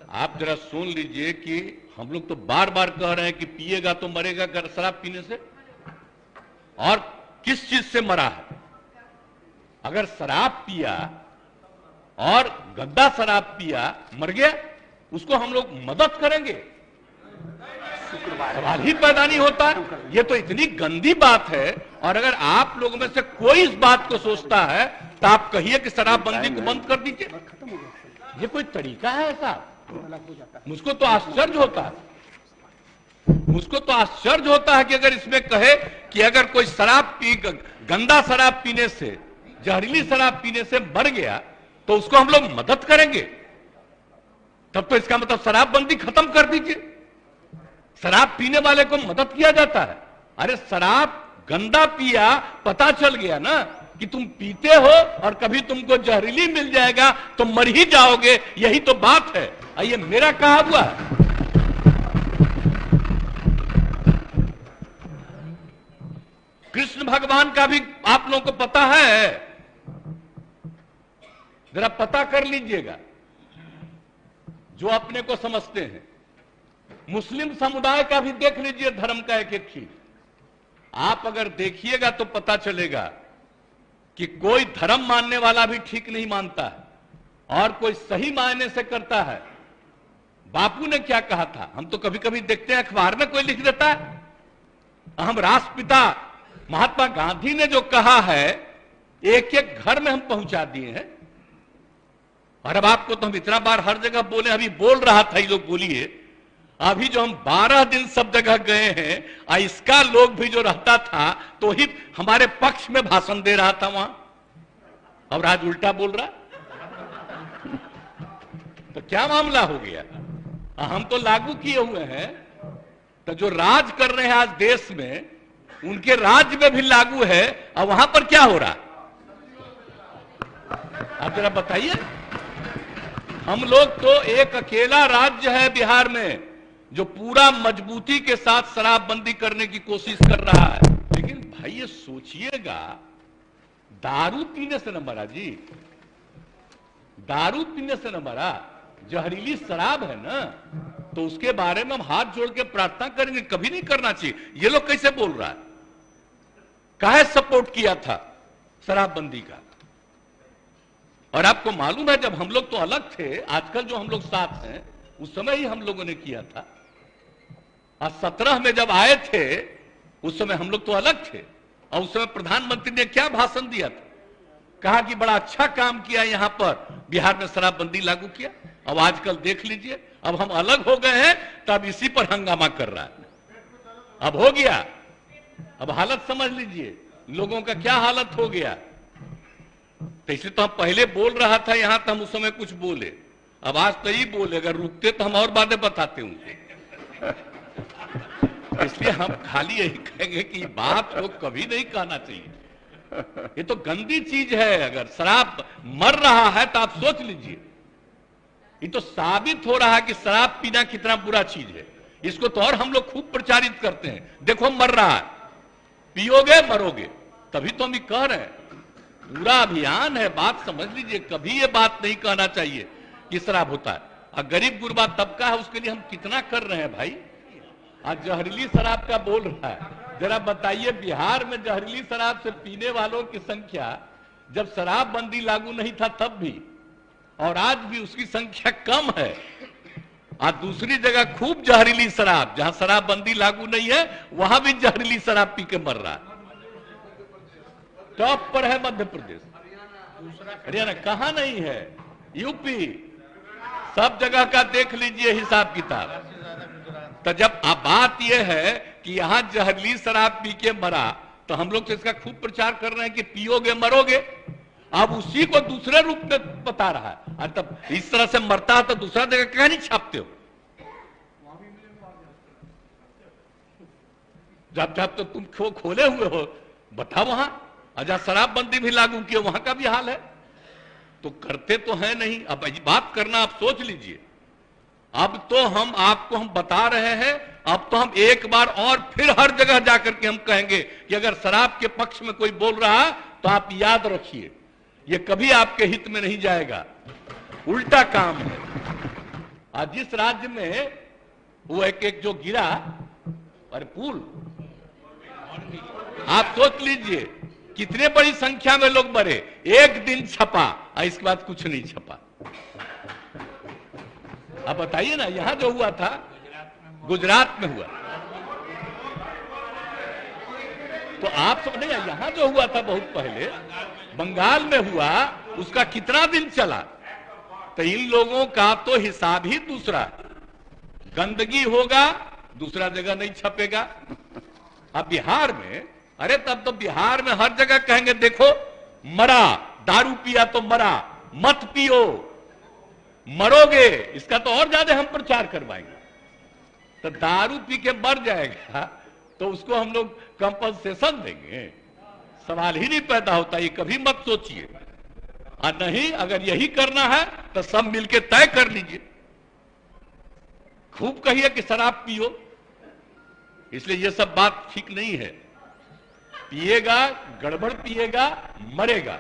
आप जरा सुन लीजिए कि हम लोग तो बार बार कह रहे हैं कि पिएगा तो मरेगा अगर शराब पीने से, और किस चीज से मरा है। अगर शराब पिया और गंदा शराब पिया मर गया, उसको हम लोग मदद करेंगे? सवाल ही पैदा नहीं होता। ये तो इतनी गंदी बात है। और अगर आप लोगों में से कोई इस बात को सोचता है तो आप कहिए कि शराबबंदी को बंद कर दीजिए। ये कोई तरीका है ऐसा? मुझको तो आश्चर्य होता है, मुझको तो आश्चर्य होता है कि अगर इसमें कहे कि अगर कोई शराब पी, गंदा शराब पीने से, जहरीली शराब पीने से मर गया तो उसको हम लोग मदद करेंगे, तब तो इसका मतलब शराबबंदी खत्म कर दीजिए। शराब पीने वाले को मदद किया जाता है। अरे शराब गंदा पिया, पता चल गया ना कि तुम पीते हो और कभी तुमको जहरीली मिल जाएगा तो मर ही जाओगे, यही तो बात है। ये मेरा कहा हुआ है। कृष्ण भगवान का भी आप लोगों को पता है, जरा पता कर लीजिएगा जो अपने को समझते हैं। मुस्लिम समुदाय का भी देख लीजिए धर्म का एक एक चीज। आप अगर देखिएगा तो पता चलेगा कि कोई धर्म मानने वाला भी ठीक नहीं मानता है और कोई सही मायने से करता है। बापू ने क्या कहा था, हम तो कभी कभी देखते हैं अखबार में कोई लिख देता है। हम राष्ट्रपिता महात्मा गांधी ने जो कहा है एक एक घर में हम पहुंचा दिए हैं। और अब आपको तो हम इतना बार हर जगह बोले, अभी बोल रहा था ये लोग, बोलिए अभी जो हम 12 दिन सब जगह गए हैं, इसका लोग भी जो रहता था तो ही हमारे पक्ष में भाषण दे रहा था वहां, और आज उल्टा बोल रहा। तो क्या मामला हो गया? हम तो लागू किए हुए हैं, तो जो राज कर रहे हैं आज देश में उनके राज्य में भी लागू है, और वहां पर क्या हो रहा आप जरा बताइए। हम लोग तो एक अकेला राज्य है बिहार में जो पूरा मजबूती के साथ शराबबंदी करने की कोशिश कर रहा है। लेकिन भाई ये सोचिएगा, दारू पीने से न मरा जी, दारू पीने से न मरा, जहरीली शराब है ना, तो उसके बारे में हम हाथ जोड़ के प्रार्थना करेंगे, कभी नहीं करना चाहिए। ये लोग कैसे बोल रहा है? काहे सपोर्ट किया था शराबबंदी का? और आपको मालूम है जब हम लोग तो अलग थे, आजकल जो हम लोग साथ हैं, उस समय ही हम लोगों ने किया था। और 17 में जब आए थे उस समय हम लोग तो अलग थे, और उस समय प्रधानमंत्री ने क्या भाषण दिया था, कहा कि बड़ा अच्छा काम किया यहां पर, बिहार में शराबबंदी लागू किया। अब आजकल देख लीजिए, अब हम अलग हो गए हैं तब इसी पर हंगामा कर रहा है। अब हो गया, अब हालत समझ लीजिए लोगों का क्या हालत हो गया। तो इसलिए तो हम पहले बोल रहा था यहां, तो हम उस समय कुछ बोले, अब आज तो ही बोले, अगर रुकते तो हम और बातें बताते उनसे। इसलिए हम खाली यही कहेंगे कि बात को कभी नहीं कहना चाहिए। ये तो गंदी चीज है। अगर शराब मर रहा है तो आप सोच लीजिए, ये तो साबित हो रहा है कि शराब पीना कितना बुरा चीज है। इसको तो और हम लोग खूब प्रचारित करते हैं, देखो मर रहा है, पियोगे मरोगे, तभी तो हम ये कह रहे हैं। पूरा अभियान है, बात समझ लीजिए। कभी ये बात नहीं कहना चाहिए कि शराब होता है। और गरीब गुरबा तबका है, उसके लिए हम कितना कर रहे हैं भाई। आज जहरीली शराब का बोल रहा है, जरा बताइए बिहार में जहरीली शराब से पीने वालों की संख्या जब शराबबंदी लागू नहीं था तब भी, और आज भी उसकी संख्या कम है। आज दूसरी जगह खूब जहरीली शराब, जहां शराबबंदी लागू नहीं है वहां भी जहरीली शराब पी के मर रहा है। टॉप पर है मध्य प्रदेश, हरियाणा कहां नहीं है, यूपी, सब जगह का देख लीजिए हिसाब किताब। तो जब अब बात यह है कि यहां जहरीली शराब पी के मरा, तो हम लोग तो इसका खूब प्रचार कर रहे हैं कि पियोगे मरोगे। अब उसी को दूसरे रूप में बता रहा है। और तब इस तरह से मरता है तो दूसरा जगह क्या नहीं छापते हो? जब जब तो तुम खोले हुए हो, बताओ वहां। और जहां शराबबंदी भी लागू किए वहां का भी हाल है। तो करते तो है नहीं। अब बात करना आप सोच लीजिए। अब तो हम आपको हम बता रहे हैं, अब तो हम एक बार और फिर हर जगह जाकर के हम कहेंगे कि अगर शराब के पक्ष में कोई बोल रहा है तो आप याद रखिए, ये कभी आपके हित में नहीं जाएगा, उल्टा काम है। आज जिस राज्य में वो एक जो गिरा, अरे पुल, आप सोच लीजिए कितने बड़ी संख्या में लोग मरे, एक दिन छपा और इसके बाद कुछ नहीं छपा। आप बताइए ना, यहां जो हुआ था गुजरात में हुआ, तो आप समझे यहां जो हुआ था बहुत पहले बंगाल में हुआ, उसका कितना दिन चला। तो इन लोगों का तो हिसाब ही दूसरा, गंदगी होगा दूसरा जगह नहीं छपेगा। अब बिहार में, अरे तब तो बिहार में हर जगह कहेंगे देखो मरा, दारू पिया तो मरा, मत पियो मरोगे, इसका तो और ज्यादा हम प्रचार करवाएंगे। तो दारू पी के मर जाएगा तो उसको हम लोग कंपनसेशन देंगे, सवाल ही नहीं पैदा होता, ये कभी मत सोचिए। और नहीं, अगर यही करना है तो सब मिलके तय कर लीजिए, खूब कहिए कि शराब पियो। इसलिए ये सब बात ठीक नहीं है, पिएगा गड़बड़ पिएगा मरेगा।